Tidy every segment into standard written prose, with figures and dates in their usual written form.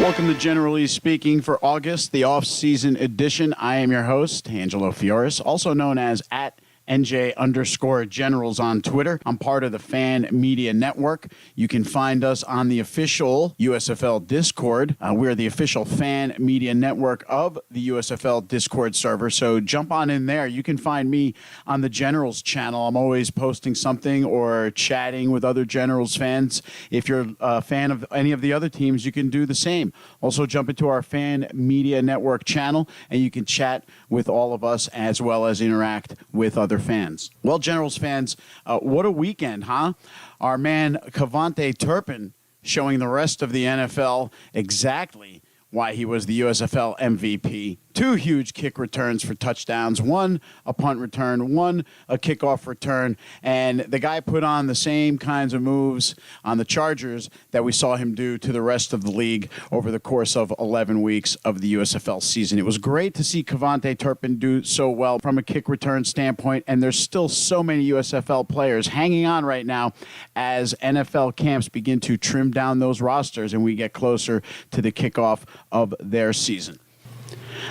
Welcome to Generally Speaking for August, the off-season edition. I am your host, Angelo Fioris, also known as @NJ_Generals on Twitter. I'm part of the Fan Media Network. You can find us on the official USFL Discord. We're the official Fan Media Network of the USFL Discord server, so jump on in there. You can find me on the Generals channel. I'm always posting something or chatting with other Generals fans. If you're a fan of any of the other teams, you can do the same. Also, jump into our Fan Media Network channel, and you can chat with all of us as well as interact with other fans. Well, Generals fans, what a weekend, huh? Our man Cavante Turpin showing the rest of the NFL exactly why he was the USFL MVP. 2 huge kick returns for touchdowns, 1 a punt return, 1 a kickoff return, and the guy put on the same kinds of moves on the Chargers that we saw him do to the rest of the league over the course of 11 weeks of the USFL season. It was great to see Cavante Turpin do so well from a kick return standpoint, and there's still so many USFL players hanging on right now as NFL camps begin to trim down those rosters and we get closer to the kickoff of their season.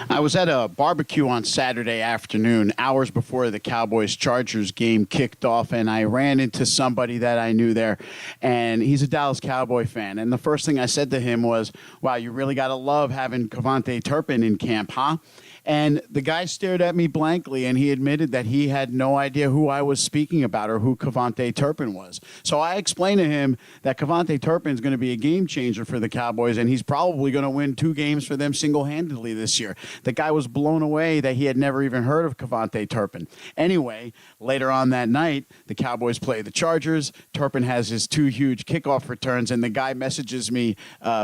I was at a barbecue on Saturday afternoon, hours before the Cowboys-Chargers game kicked off, and I ran into somebody that I knew there, and he's a Dallas Cowboy fan. And the first thing I said to him was, wow, you really got to love having Cavante Turpin in camp, huh? And the guy stared at me blankly, and he admitted that he had no idea who I was speaking about or who Cavante Turpin was. So I explained to him that Cavante Turpin is going to be a game changer for the Cowboys, and he's probably going to win 2 games for them single-handedly this year. The guy was blown away that he had never even heard of Cavante Turpin. Anyway, later on that night, the Cowboys play the Chargers. Turpin has his 2 huge kickoff returns, and the guy messages me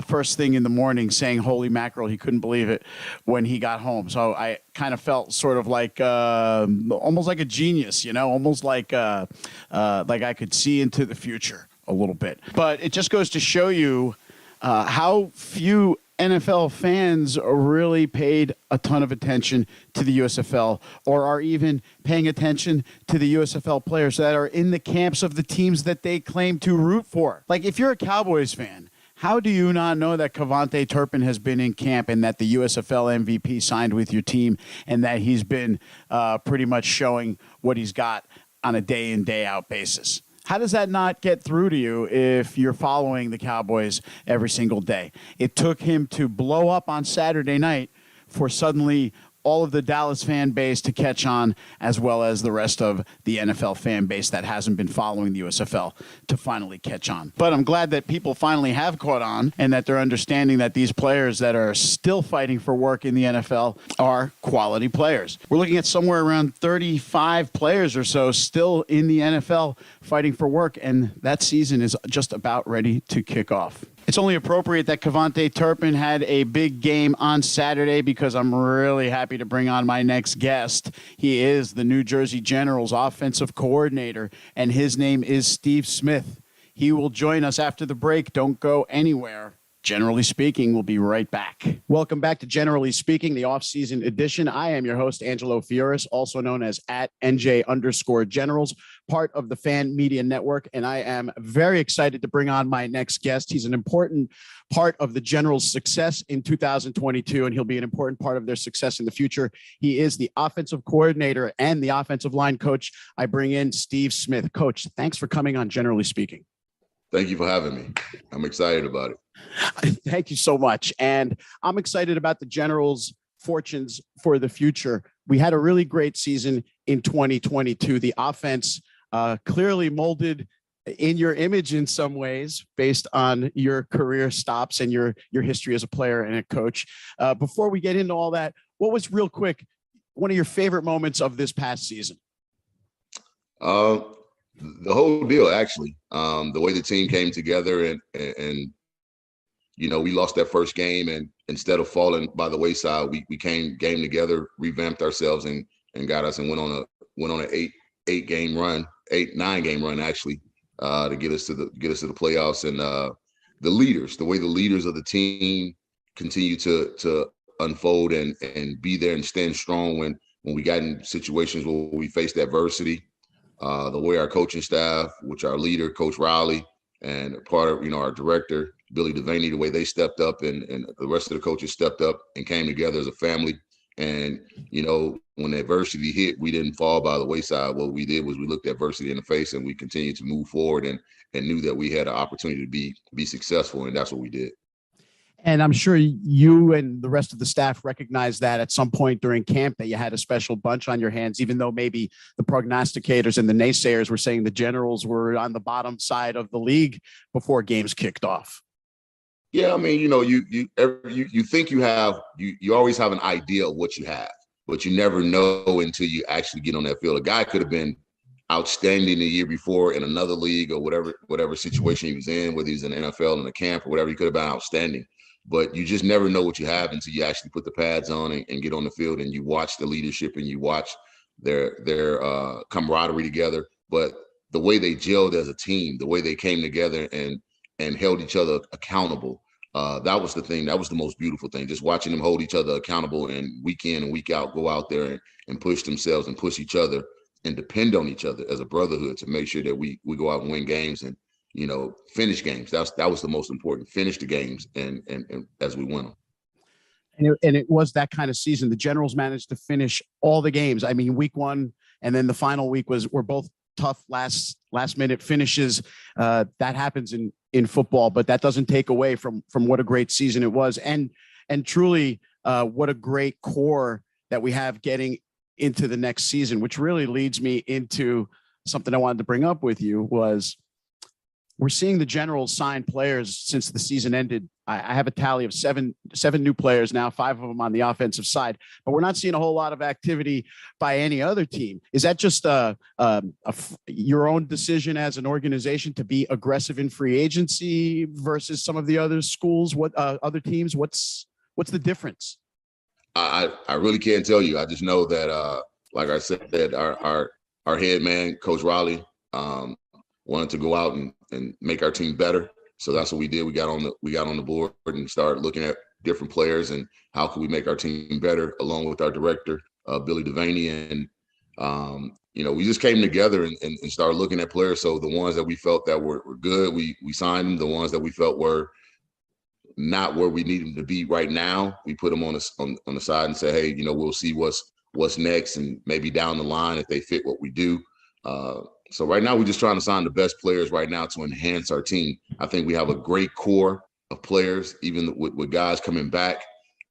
first thing in the morning saying, holy mackerel, he couldn't believe it when he got home. So I kind of felt sort of like almost like a genius, you know, almost like I could see into the future a little bit. But it just goes to show you how few NFL fans really paid a ton of attention to the USFL or are even paying attention to the USFL players that are in the camps of the teams that they claim to root for. Like, if you're a Cowboys fan, how do you not know that Cavante Turpin has been in camp and that the USFL MVP signed with your team and that he's been pretty much showing what he's got on a day-in, day-out basis? How does that not get through to you if you're following the Cowboys every single day? It took him to blow up on Saturday night for suddenly all of the Dallas fan base to catch on, as well as the rest of the NFL fan base that hasn't been following the USFL to finally catch on. But I'm glad that people finally have caught on and that they're understanding that these players that are still fighting for work in the NFL are quality players. We're looking at somewhere around 35 players or so still in the NFL fighting for work, and that season is just about ready to kick off. It's only appropriate that Cavante Turpin had a big game on Saturday because I'm really happy to bring on my next guest. He is the New Jersey Generals offensive coordinator, and his name is Steve Smith. He will join us after the break. Don't go anywhere. Generally Speaking, we'll be right back. Welcome back to Generally Speaking, the off-season edition. I am your host, Angelo Fioris, also known as @NJ_Generals, part of the Fan Media Network, and I am very excited to bring on my next guest. He's an important part of the Generals' success in 2022, and he'll be an important part of their success in the future. He is the offensive coordinator and the offensive line coach. I bring in Steve Smith. Coach, thanks for coming on Generally Speaking. Thank you for having me. I'm excited about it. Thank you so much. And I'm excited about the Generals' fortunes for the future. We had a really great season in 2022. The offense clearly molded in your image in some ways based on your career stops and your history as a player and a coach. Before we get into all that, what was, real quick, one of your favorite moments of this past season? The whole deal, actually. The way the team came together and you know, we lost that first game, and instead of falling by the wayside, we came together, revamped ourselves, and got us and went on an 9 game run actually, to get us to the playoffs. And the way the leaders of the team continue to unfold and be there and stand strong when we got in situations where we faced adversity. The way our coaching staff, which our leader, Coach Riley, and part of, our director, Billy Devaney, the way they stepped up and the rest of the coaches stepped up and came together as a family. And, when adversity hit, we didn't fall by the wayside. What we did was we looked adversity in the face and we continued to move forward and knew that we had an opportunity to be successful. And that's what we did. And I'm sure you and the rest of the staff recognized that at some point during camp that you had a special bunch on your hands, even though maybe the prognosticators and the naysayers were saying the Generals were on the bottom side of the league before games kicked off. Yeah, I mean, you think you always have an idea of what you have, but you never know until you actually get on that field. A guy could have been outstanding the year before in another league or whatever situation he was in, whether he's in the NFL in a camp or whatever, he could have been outstanding. But you just never know what you have until you actually put the pads on and get on the field and you watch the leadership and you watch their camaraderie together. But the way they gelled as a team, the way they came together and held each other accountable, that was the thing. That was the most beautiful thing, just watching them hold each other accountable and week in and week out go out there and push themselves and push each other and depend on each other as a brotherhood to make sure that we go out and win games and finish games. That was the most important. Finish the games and as we win them. And it was that kind of season. The Generals managed to finish all the games. I mean, week one and then the final week were both tough last minute finishes. That happens in football, but that doesn't take away from what a great season it was. And truly what a great core that we have getting into the next season, which really leads me into something I wanted to bring up with you was we're seeing the Generals sign players since the season ended. I have a tally of seven new players now, 5 of them on the offensive side, but we're not seeing a whole lot of activity by any other team. Is that just your own decision as an organization to be aggressive in free agency versus some of the other schools? What other teams? What's the difference? I really can't tell you. I just know that, like I said, our head man, Coach Raleigh, wanted to go out and make our team better. So that's what we did. We got on the board and started looking at different players and how could we make our team better, along with our director, Billy Devaney. And, we just came together and started looking at players. So the ones that we felt that were good, we signed them. The ones that we felt were not where we need them to be right now, we put them on the side and say, hey, we'll see what's next and maybe down the line if they fit what we do. So right now, we're just trying to sign the best players right now to enhance our team. I think we have a great core of players, even with guys coming back.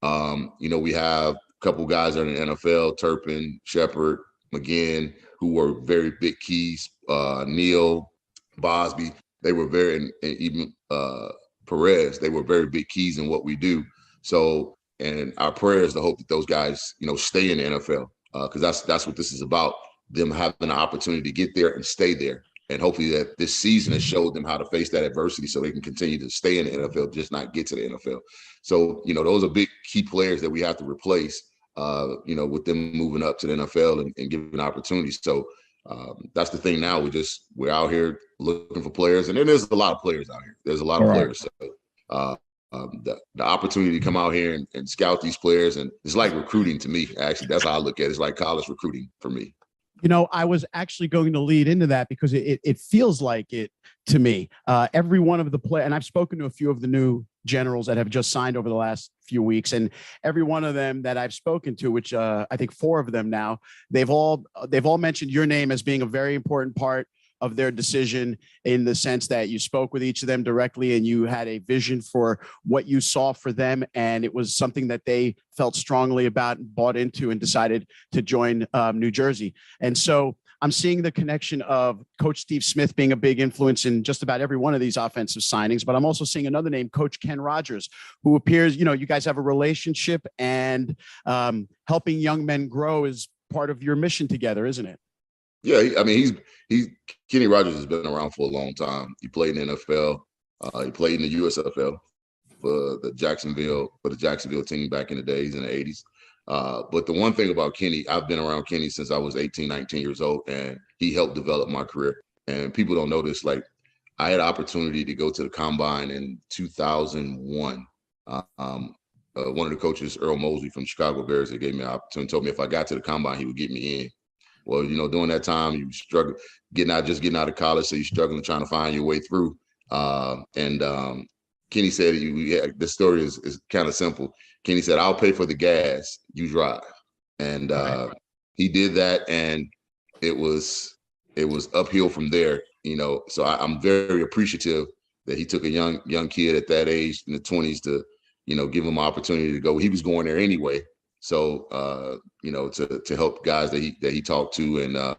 We have a couple guys that are in the NFL, Turpin, Shepard, McGinn, who were very big keys. Neil, Bosby, they were very, and even Perez, they were very big keys in what we do. So, and our prayer is to hope that those guys, stay in the NFL because that's what this is about. Them having an opportunity to get there and stay there. And hopefully that this season has showed them how to face that adversity so they can continue to stay in the NFL, just not get to the NFL. So, those are big key players that we have to replace, with them moving up to the NFL and giving opportunities. So that's the thing now. We're out here looking for players. And then there's a lot of players out here. There's a lot of players. So the opportunity to come out here and scout these players, and it's like recruiting to me, actually. That's how I look at it. It's like college recruiting for me. I was actually going to lead into that because it feels like it to me. Every one of the players, and I've spoken to a few of the new Generals that have just signed over the last few weeks, and every one of them that I've spoken to, which I think 4 of them now, they've all mentioned your name as being a very important part of their decision, in the sense that you spoke with each of them directly and you had a vision for what you saw for them. And it was something that they felt strongly about and bought into and decided to join New Jersey. And so I'm seeing the connection of Coach Steve Smith being a big influence in just about every one of these offensive signings. But I'm also seeing another name, Coach Ken Rogers, who appears, you guys have a relationship, and helping young men grow is part of your mission together, isn't it? Yeah, he's Kenny Rogers has been around for a long time. He played in the NFL. He played in the USFL for the Jacksonville team back in the days in the 80s. But the one thing about Kenny, I've been around Kenny since I was 18, 19 years old, and he helped develop my career. And people don't know this. Like, I had an opportunity to go to the combine in 2001. One of the coaches, Earl Mosley from Chicago Bears, that gave me an opportunity, told me if I got to the combine, he would get me in. Well, during that time, you struggle getting out of college, so you're struggling trying to find your way through. And Kenny said, the story is kind of simple. Kenny said, "I'll pay for the gas, you drive." And Right. he did that, and it was uphill from there. So I'm very appreciative that he took a young kid at that age in the 20s to, give him an opportunity to go. He was going there anyway. So to help guys that he talked to,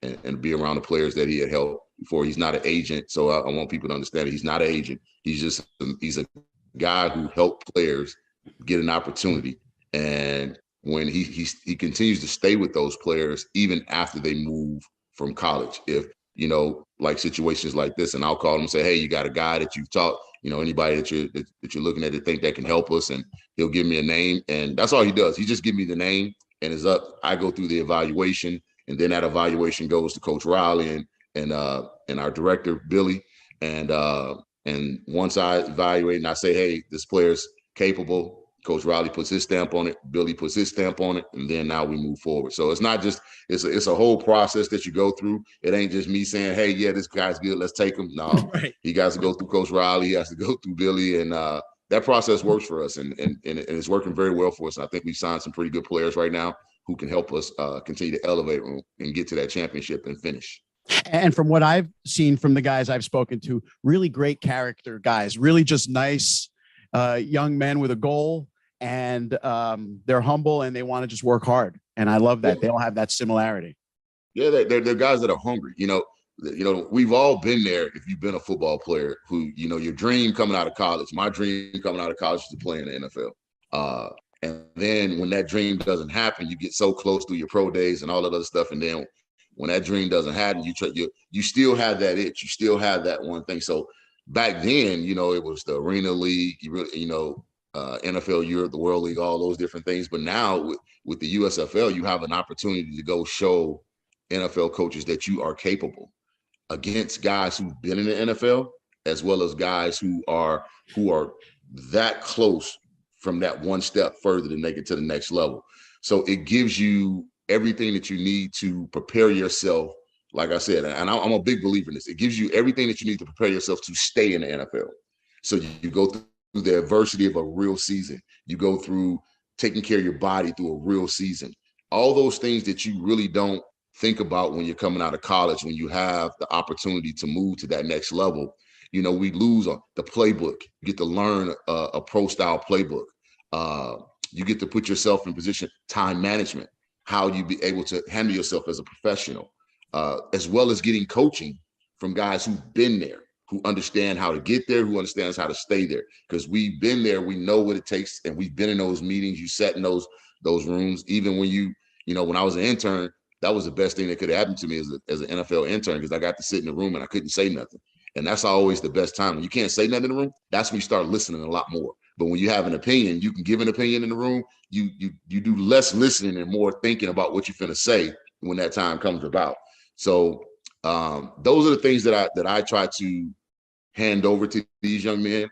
and be around the players that he had helped before. He's not an agent, so I want people to understand that he's not an agent. He's a guy who helped players get an opportunity, and when he continues to stay with those players even after they move from college. If like situations like this, and I'll call him and say, "Hey, you got a guy that you've taught, anybody that you're looking at to think that can help us," and he'll give me a name, and that's all he does. He just give me the name, and it's up. I go through the evaluation, and then that evaluation goes to Coach Riley and our director Billy, and once I evaluate and I say, "Hey, this player's capable," Coach Riley puts his stamp on it, Billy puts his stamp on it, and then now we move forward. So it's not just it's a whole process that you go through. It ain't just me saying, "Hey, yeah, this guy's good, let's take him." No, Right. he got to go through Coach Riley, he has to go through Billy, and that process works for us, and it's working very well for us. And I think we've signed some pretty good players right now who can help us continue to elevate and get to that championship and finish. And from what I've seen from the guys I've spoken to, really great character guys, really just nice young men with a goal, and they're humble and they want to just work hard. And I love that. Yeah. They all have that similarity. Yeah, they're guys that are hungry. We've all been there. If you've been a football player, who your dream coming out of college. My dream coming out of college is to play in the NFL. And then when that dream doesn't happen, you get so close through your pro days and all that other stuff. And then when that dream doesn't happen, you still have that itch. You still have that one thing. So back then, it was the Arena League. NFL Europe, the World League, all those different things. But now with the USFL, you have an opportunity to go show NFL coaches that you are capable against guys who've been in the NFL, as well as guys who are that close from that one step further to make it to the next level. So it gives you everything that you need to prepare yourself. Like I said, and I'm a big believer in this. It gives you everything that you need to prepare yourself to stay in the NFL. So you go through the adversity of a real season. You go through taking care of your body through a real season. All those things that you really don't think about when you're coming out of college, when you have the opportunity to move to that next level. We lose on the playbook. You get to learn a pro style playbook. You get to put yourself in position, time management, how you be able to handle yourself as a professional, as well as getting coaching from guys who've been there, who understand how to get there, who understands how to stay there. Because we've been there, we know what it takes, and we've been in those meetings. You sat in those rooms. Even when when I was an intern, that was the best thing that could happen to me as an NFL intern, because I got to sit in the room and I couldn't say nothing. And that's always the best time. When you can't say nothing in the room, that's when you start listening a lot more. But when you have an opinion, you can give an opinion in the room. You do less listening and more thinking about what you're finna say when that time comes about. So those are the things that I try to hand over to these young men,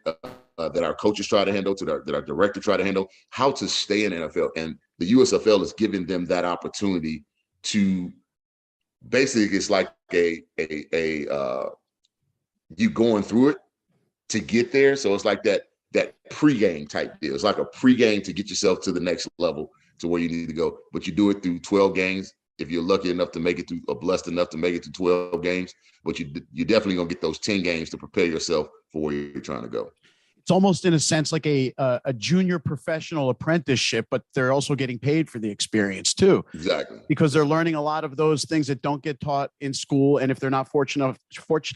that our coaches try to handle, that our director try to handle, how to stay in the NFL. And the USFL is giving them that opportunity to basically, it's like a you going through it to get there. So it's like that pregame type deal. It's like a pregame to get yourself to the next level, to where you need to go. But you do it through 12 games. If you're lucky enough to make it through, or blessed enough to make it to 12 games, but you're definitely gonna get those 10 games to prepare yourself for where you're trying to go. It's almost in a sense like a junior professional apprenticeship, but they're also getting paid for the experience too. Exactly. Because they're learning a lot of those things that don't get taught in school. And if they're not fortunate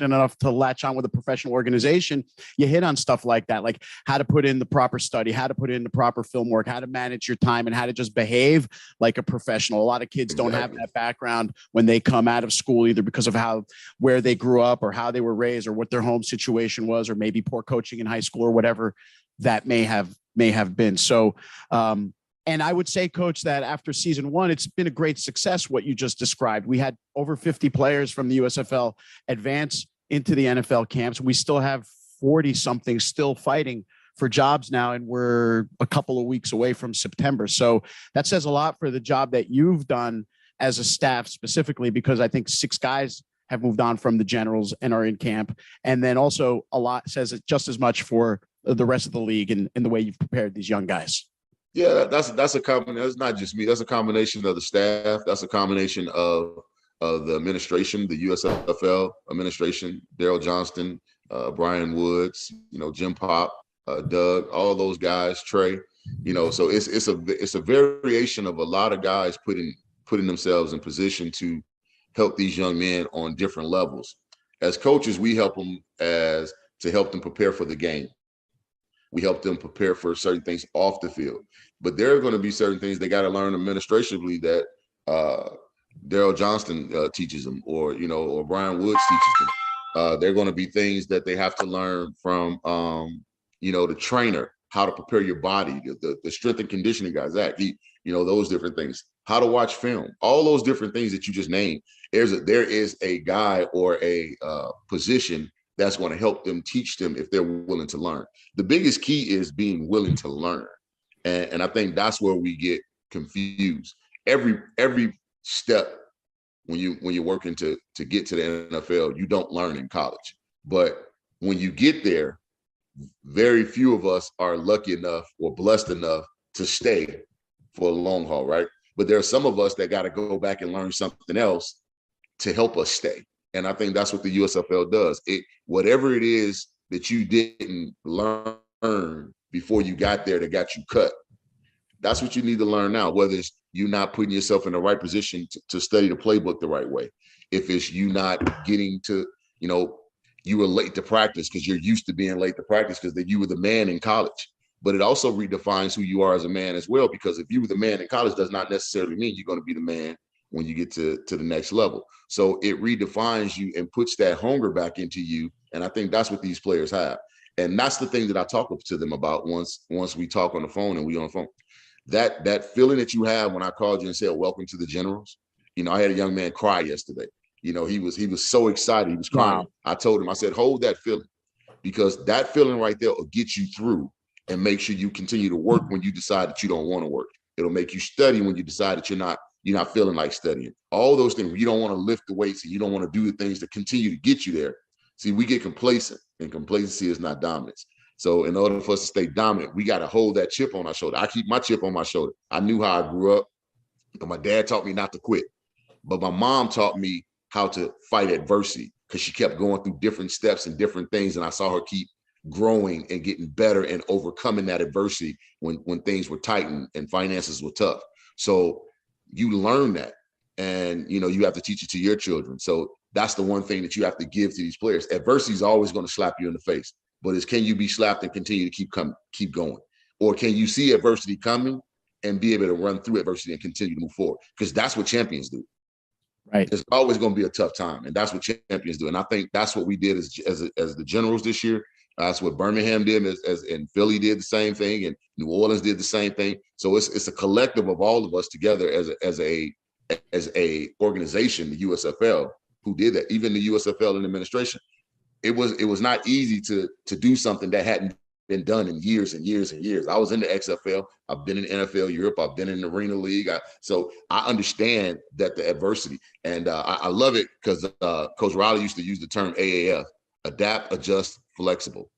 enough to latch on with a professional organization, you hit on stuff like that, like how to put in the proper study, how to put in the proper film work, how to manage your time, and how to just behave like a professional. A lot of kids don't have that background when they come out of school, either because of where they grew up or how they were raised or what their home situation was, or maybe poor coaching in high school or whatever that may have been. So, and I would say, Coach, that after season one, it's been a great success, what you just described. We had over 50 players from the USFL advance into the NFL camps. We still have 40-something still fighting for jobs now, and we're a couple of weeks away from September. So that says a lot for the job that you've done as a staff specifically, because I think 6 guys have moved on from the Generals and are in camp. And then also a lot says it just as much for the rest of the league and the way you've prepared these young guys. Yeah, that's a combination. That's not just me. That's a combination of the staff. That's a combination of the administration, the USFL administration, Daryl Johnston, Brian Woods, Jim Pop, Doug, all those guys, Trey. So it's a variation of a lot of guys putting themselves in position to help these young men on different levels. As coaches, we help them to help them prepare for the game. We help them prepare for certain things off the field. But there are going to be certain things they got to learn administratively that Daryl Johnston teaches them, or Brian Woods teaches them. They're going to be things that they have to learn from the trainer, how to prepare your body, the strength and conditioning guys, those different things, how to watch film, all those different things that you just named. There is a guy or a position that's going to help them, teach them if they're willing to learn. The biggest key is being willing to learn. And I think that's where we get confused. Every step when you're working to get to the NFL, you don't learn in college. But when you get there, very few of us are lucky enough or blessed enough to stay for a long haul, right? But there are some of us that got to go back and learn something else to help us stay. And I think that's what the USFL does. Whatever it is that you didn't learn before you got there that got you cut, that's what you need to learn now, whether it's you not putting yourself in the right position to study the playbook the right way. If it's you not getting to, you were late to practice because you're used to being late to practice because you were the man in college. But it also redefines who you are as a man as well, because if you were the man in college does not necessarily mean you're going to be the man when you get to the next level. So it redefines you and puts that hunger back into you. And I think that's what these players have. And that's the thing that I talk to them about once we talk on the phone and we on the phone. That feeling that you have when I called you and said, welcome to the Generals. I had a young man cry yesterday. He was so excited. He was crying. Wow. I told him, I said, hold that feeling, because that feeling right there will get you through and make sure you continue to work when you decide that you don't want to work. It'll make you study when you decide that you're not feeling like studying. All those things, you don't want to lift the weights and you don't want to do the things that continue to get you there. See, we get complacent, and complacency is not dominance. So in order for us to stay dominant, we got to hold that chip on our shoulder. I keep my chip on my shoulder. I knew how I grew up. My dad taught me not to quit, but my mom taught me how to fight adversity, because she kept going through different steps and different things. And I saw her keep growing and getting better and overcoming that adversity when things were tight and finances were tough. So you learn that, and you have to teach it to your children. So that's the one thing that you have to give to these players. Adversity is always going to slap you in the face, but can you be slapped and continue to keep going? Or can you see adversity coming and be able to run through adversity and continue to move forward? Because that's what champions do. Right. It's always going to be a tough time, and that's what champions do. And I think that's what we did as the Generals this year. That's what Birmingham did, and Philly did the same thing, and New Orleans did the same thing. So it's a collective of all of us together as a organization, the USFL, who did that. Even the USFL and administration. It was not easy to do something that hadn't been done in years and years and years. I was in the XFL. I've been in NFL Europe. I've been in the Arena League. So I understand that the adversity, and I love it because Coach Riley used to use the term AAF: adapt, adjust, flexible.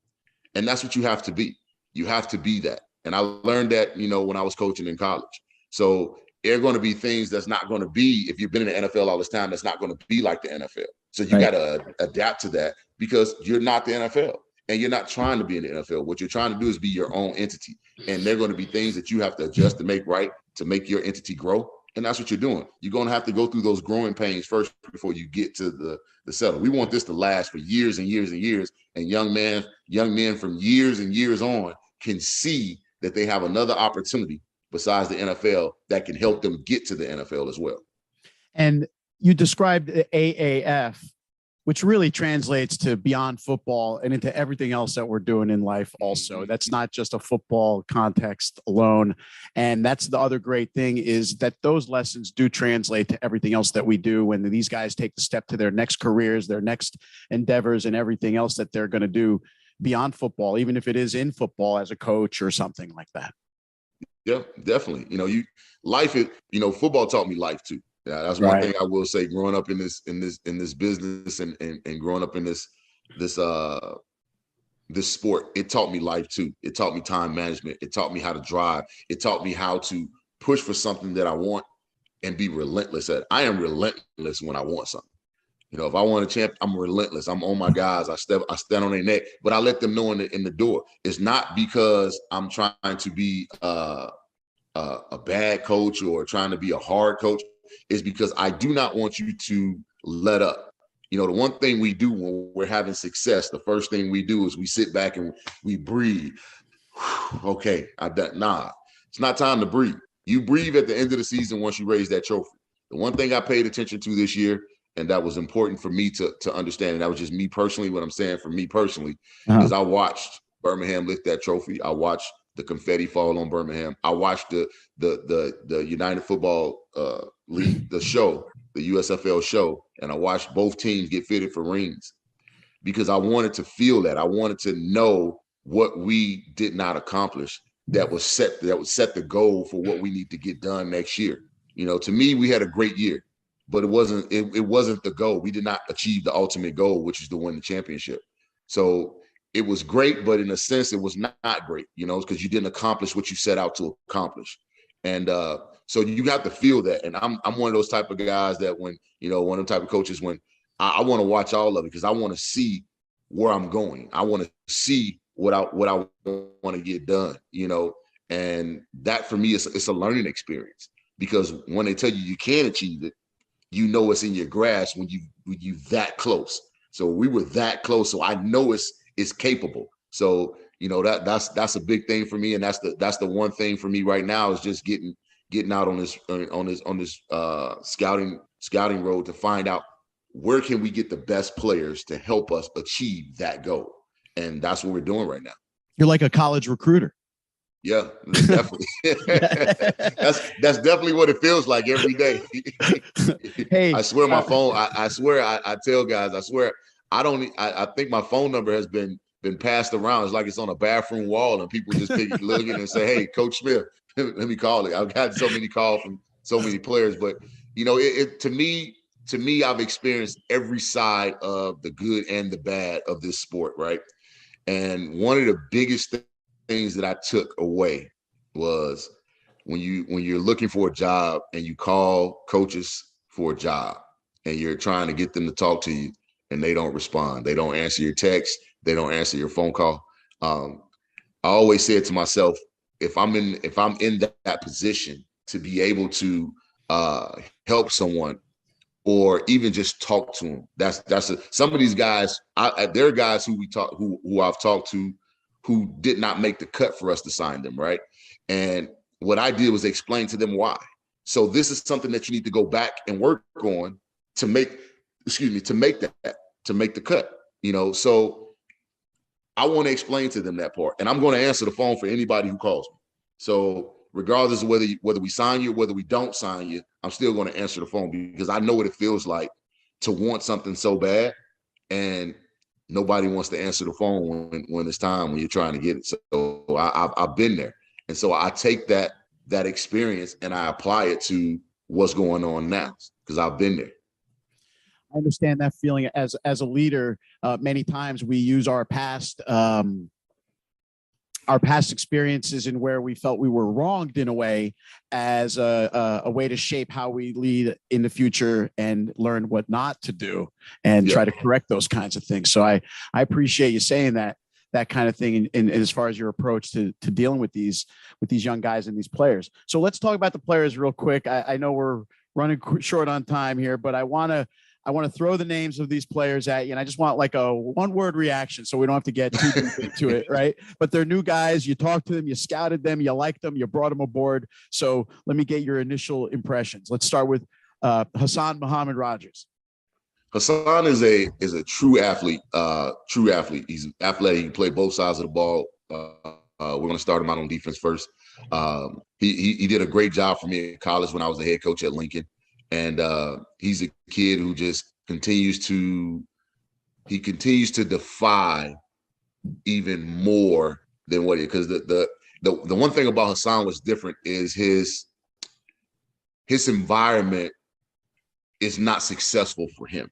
And that's what you have to be. You have to be that. And I learned that, when I was coaching in college. So there are going to be things that's not going to be, if you've been in the NFL all this time, that's not going to be like the NFL. So you got to adapt to that, because you're not the NFL and you're not trying to be in the NFL. What you're trying to do is be your own entity. And there are going to be things that you have to adjust to make right, to make your entity grow. And that's what you're doing. You're going to have to go through those growing pains first before you get to the settle. We want this to last for years and years and years. And young men from years and years on can see that they have another opportunity besides the NFL that can help them get to the NFL as well. And you described the AAF, which really translates to beyond football and into everything else that we're doing in life also. That's not just a football context alone. And that's the other great thing, is that those lessons do translate to everything else that we do when these guys take the step to their next careers, their next endeavors, and everything else that they're going to do beyond football, even if it is in football as a coach or something like that. Yeah, definitely. Football taught me life too. Yeah, that's one Right. thing I will say. Growing up in this business and growing up in this this sport, it taught me life too. It taught me time management. It taught me how to drive. It taught me how to push for something that I want and be relentless at it. I am relentless when I want something. You know, if I want a champ, I'm relentless. I'm on my guys. I stand on their neck, but I let them know in the door. It's not because I'm trying to be a bad coach or trying to be a hard coach. It's because I do not want you to let up. You know, the one thing we do when we're having success, the first thing we do is we sit back and we breathe. Okay, I've done. Nah, it's not time to breathe. You breathe at the end of the season once you raise that trophy. The one thing I paid attention to this year, and that was important for me to understand, and that was just me personally, what I'm saying for me personally, Uh-huh. is I watched Birmingham lift that trophy. I watched the confetti fall on Birmingham. I watched the United Football League, the show, the USFL show, and I watched both teams get fitted for rings because I wanted to feel that. I wanted to know what we did not accomplish that would set the goal for what we need to get done next year. You know, to me, we had a great year, but it wasn't the goal. We did not achieve the ultimate goal, which is to win the championship. So it was great, but in a sense, it was not great, you know, because you didn't accomplish what you set out to accomplish. And so you have to feel that. And I'm one of those type of guys that when, you know, one of the type of coaches when I want to watch all of it because I want to see where I'm going. I want to see what I want to get done, you know. And that for me is it's a learning experience because when they tell you you can achieve it, you know it's in your grasp when you that close. So we were that close, so I know it's capable. So you know that's a big thing for me, and that's the one thing for me right now is just getting out on this scouting road to find out where can we get the best players to help us achieve that goal, and that's what we're doing right now. You're like a college recruiter. Yeah, definitely. That's definitely what it feels like every day. Hey, I swear my phone. I swear I tell guys. I swear I don't. I think my phone number has been passed around. It's like it's on a bathroom wall, and people just pick looking and say, "Hey, Coach Smith, let me call it." I've got so many calls from so many players, but you know, to me, I've experienced every side of the good and the bad of this sport, right? And one of the biggest things that I took away was when you're looking for a job and you call coaches for a job and you're trying to get them to talk to you and they don't respond. They don't answer your text. They don't answer your phone call. I always said to myself, if I'm in that position to be able to help someone or even just talk to them. Some of these guys. There are guys who I've talked to who did not make the cut for us to sign them, right? And what I did was explain to them why. So this is something that you need to go back and work on to make the cut. You know, so I want to explain to them that part, and I'm going to answer the phone for anybody who calls me. So regardless of whether we sign you or whether we don't sign you, I'm still going to answer the phone because I know what it feels like to want something so bad and nobody wants to answer the phone when it's time when you're trying to get it. So I've been there, and so I take that experience and I apply it to what's going on now because I've been there. I understand that feeling as a leader. Many times we use our past experiences and where we felt we were wronged in a way as a way to shape how we lead in the future and learn what not to do and try to correct those kinds of things. So I appreciate you saying that kind of thing in as far as your approach to dealing with these young guys and these players. So let's talk about the players real quick. I know we're running short on time here, but I want to throw the names of these players at you, and I just want like a one-word reaction so we don't have to get too deep into it, right? But they're new guys. You talked to them, you scouted them, you liked them, you brought them aboard. So let me get your initial impressions. Let's start with Hassan Muhammad Rogers. Hassan is a true athlete. He's athletic. He can play both sides of the ball. We're going to start him out on defense first. He did a great job for me in college when I was the head coach at Lincoln. And he's a kid who just continues to defy even more than what he, because the one thing about Hassan was different is his environment is not successful for him.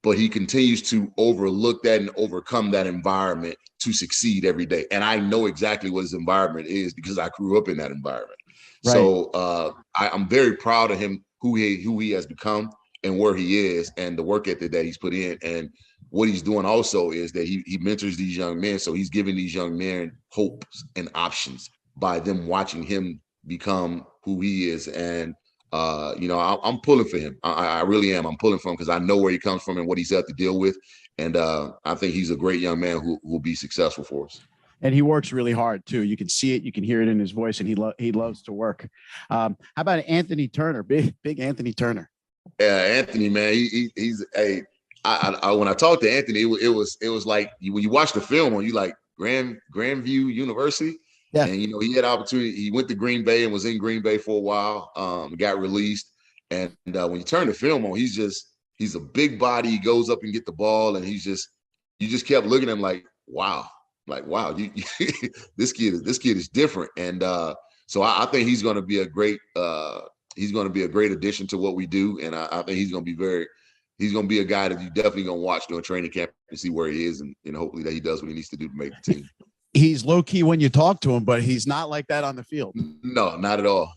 But he continues to overlook that and overcome that environment to succeed every day. And I know exactly what his environment is because I grew up in that environment. Right. So I'm very proud of him, who he has become and where he is and the work ethic that he's put in. And what he's doing also is that he mentors these young men. So he's giving these young men hopes and options by them watching him become who he is. And I'm pulling for him. I really am. I'm pulling for him because I know where he comes from and what he's had to deal with. And I think he's a great young man who will be successful for us. And he works really hard too. You can see it, you can hear it in his voice, and he loves to work. How about Anthony Turner? Big Anthony Turner. Anthony, man, he's a. I when I talked to Anthony, it was like when you watch the film on you like Grandview University. Yeah. And he had opportunity. He went to Green Bay and was in Green Bay for a while. Got released, and when you turn the film on, he's a big body. He goes up and get the ball, and you just kept looking at him like wow, this kid is different. And so I think he's going to be a great addition to what we do, and I think he's going to be a guy that you definitely going to watch during training camp and see where he is, and hopefully that he does what he needs to do to make the team. He's low key when you talk to him, but he's not like that on the field. No, not at all.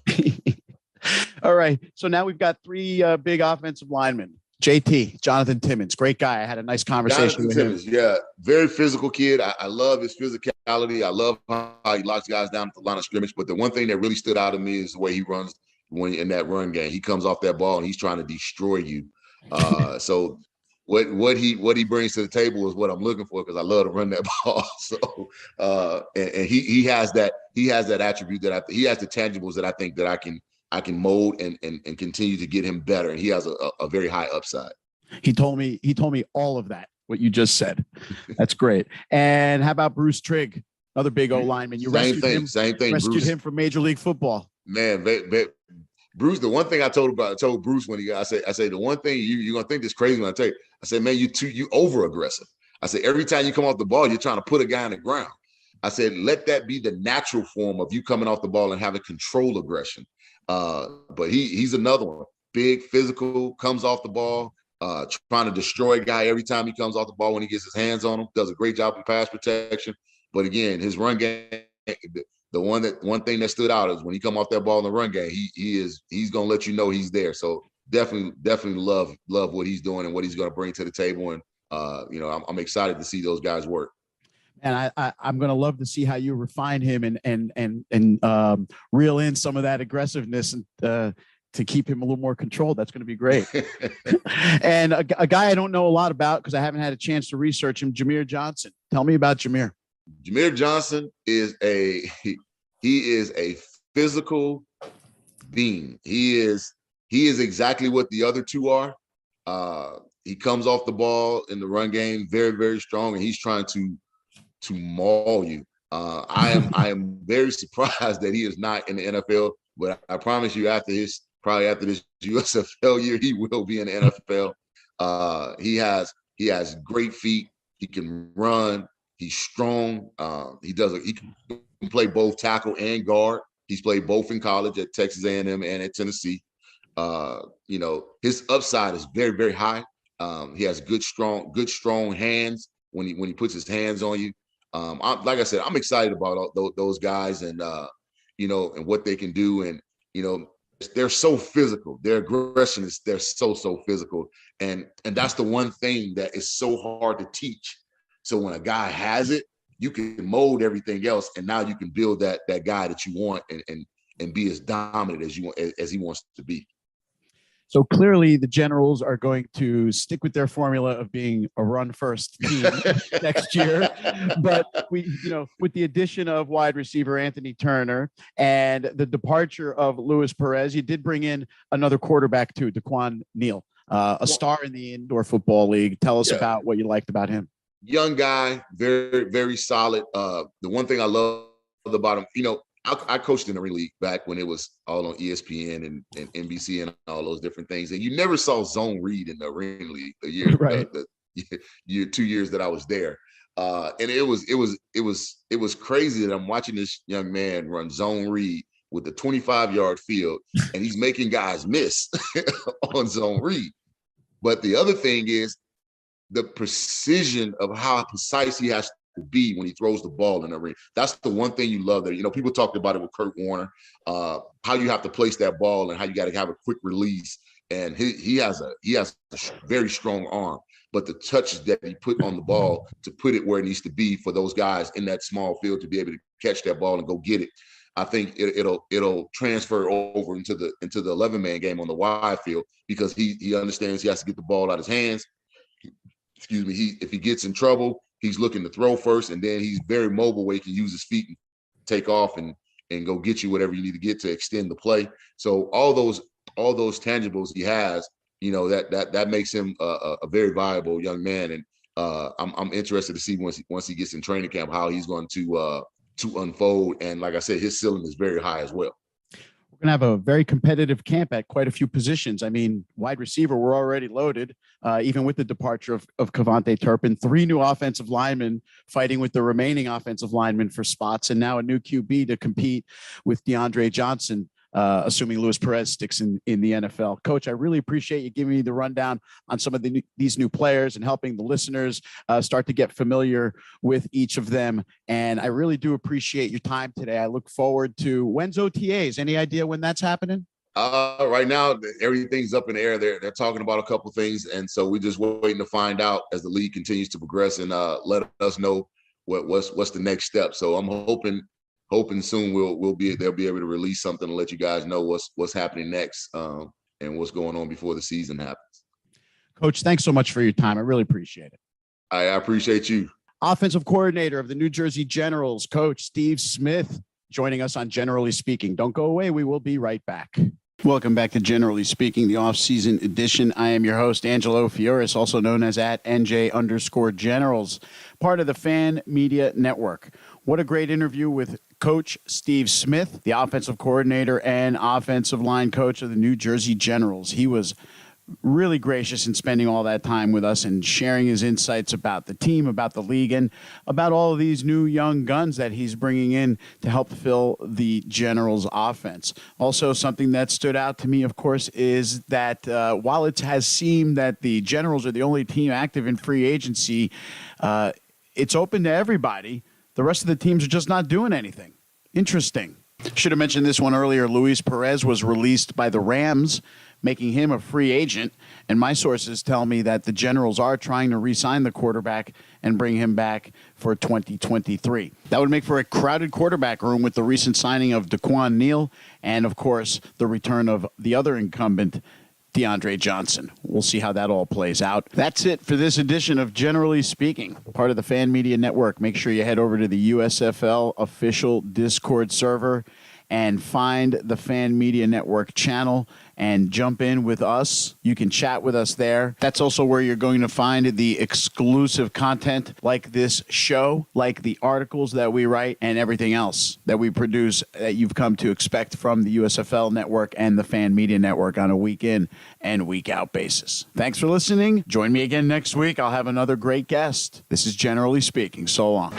All right. So now we've got three big offensive linemen. JT, Jonathan Timmons, great guy. I had a nice conversation with him. Yeah, very physical kid. I love his physicality. I love how he locks guys down at the line of scrimmage. But the one thing that really stood out to me is the way he runs when in that run game. He comes off that ball and he's trying to destroy you. So what he brings to the table is what I'm looking for because I love to run that ball. So and he has that attribute that he has the tangibles that I think that I can mold and continue to get him better. And he has a very high upside. He told me all of that, what you just said. That's great. And how about Bruce Trigg, another big O lineman? You same thing. Rescued him from Major League Football. Man, Bruce, the one thing I told Bruce when I said the one thing you're gonna think this crazy when I tell you, I said, man, you over aggressive. I said, every time you come off the ball, you're trying to put a guy on the ground. I said, let that be the natural form of you coming off the ball and having control aggression. But he's another one. Big, physical, comes off the ball, trying to destroy a guy every time he comes off the ball when he gets his hands on him. Does a great job in pass protection. But again, his run game, the one thing that stood out is when he come off that ball in the run game, he's gonna let you know he's there. So definitely love what he's doing and what he's gonna bring to the table. And I'm excited to see those guys work. And I'm going to love to see how you refine him and reel in some of that aggressiveness and to keep him a little more controlled. That's going to be great. And a guy I don't know a lot about because I haven't had a chance to research him, Jameer Johnson. Tell me about Jameer. Jameer Johnson is a physical being. He is exactly what the other two are. He comes off the ball in the run game very, very strong, and he's trying to maul you. I am very surprised that he is not in the NFL, but I promise you after this USFL year, he will be in the NFL. He has great feet. He can run. He's strong. He can play both tackle and guard. He's played both in college at Texas A&M and at Tennessee. His upside is very, very high. He has good, strong hands when he puts his hands on you. Like I said, I'm excited about those guys and and what they can do. And they're so physical. Their aggression is they're so physical, and that's the one thing that is so hard to teach. So when a guy has it, you can mold everything else, and now you can build that guy that you want and be as dominant as he wants to be. So clearly the Generals are going to stick with their formula of being a run first team next year. But with the addition of wide receiver Anthony Turner and the departure of Luis Perez, you did bring in another quarterback too, Daquan Neal, a star in the Indoor Football League. Tell us about what you liked about him. Young guy, very, very solid. The one thing I love about him, I coached in the Ring League back when it was all on ESPN and NBC and all those different things. And you never saw zone read in the Ring League the year, right. the 2 years that I was there. And it was crazy that I'm watching this young man run zone read with the 25-yard field, and he's making guys miss on zone read. But the other thing is the precision of how precise he has to be when he throws the ball in the ring. That's the one thing you love there. You know, people talked about it with Kurt Warner, how you have to place that ball and how you got to have a quick release. And he has a very strong arm, but the touches that he put on the ball to put it where it needs to be for those guys in that small field to be able to catch that ball and go get it. I think it'll transfer over into the 11-man game on the wide field, because he understands he has to get the ball out of his hands. Excuse me. If he gets in trouble, he's looking to throw first, and then he's very mobile where he can use his feet and take off and go get you whatever you need to get to extend the play. So all those tangibles he has, you know, that makes him a very viable young man. And I'm interested to see once he gets in training camp how he's going to unfold. And like I said, his ceiling is very high as well. We're going to have a very competitive camp at quite a few positions. I mean, wide receiver, we're already loaded, even with the departure of Cavante Turpin, 3 new offensive linemen fighting with the remaining offensive linemen for spots, and now a new QB to compete with DeAndre Johnson, assuming Luis Perez sticks in the NFL. Coach, I really appreciate you giving me the rundown on some of these new players and helping the listeners start to get familiar with each of them. And I really do appreciate your time today. I look forward to when's OTAs. Any idea when that's happening? Right now, everything's up in the air. They're talking about a couple things, and so we're just waiting to find out as the league continues to progress and let us know what's the next step. So I'm hoping soon they'll be able to release something to let you guys know what's happening next, and what's going on before the season happens. Coach, thanks so much for your time. I really appreciate it. I appreciate you. Offensive coordinator of the New Jersey Generals, Coach Steve Smith, joining us on Generally Speaking. Don't go away. We will be right back. Welcome back to Generally Speaking, the off-season edition. I am your host, Angelo Fioris, also known as @NJ_Generals, part of the Fan Media Network. What a great interview with Coach Steve Smith, the offensive coordinator and offensive line coach of the New Jersey Generals. He was really gracious in spending all that time with us and sharing his insights about the team, about the league, and about all of these new young guns that he's bringing in to help fill the Generals offense. Also, something that stood out to me, of course, is that while it has seemed that the Generals are the only team active in free agency, it's open to everybody. The rest of the teams are just not doing anything. Interesting. Should have mentioned this one earlier. Luis Perez was released by the Rams, making him a free agent. And my sources tell me that the Generals are trying to re-sign the quarterback and bring him back for 2023. That would make for a crowded quarterback room with the recent signing of Daquan Neal and, of course, the return of the other incumbent, DeAndre Johnson. We'll see how that all plays out. That's it for this edition of Generally Speaking, part of the Fan Media Network. Make sure you head over to the USFL official Discord server and find the Fan Media Network channel and jump in with us. You can chat with us there. That's also where you're going to find the exclusive content like this show, like the articles that we write, and everything else that we produce that you've come to expect from the USFL Network and the Fan Media Network on a week in and week out basis. Thanks for listening. Join me again next week. I'll have another great guest. This is Generally Speaking. So long.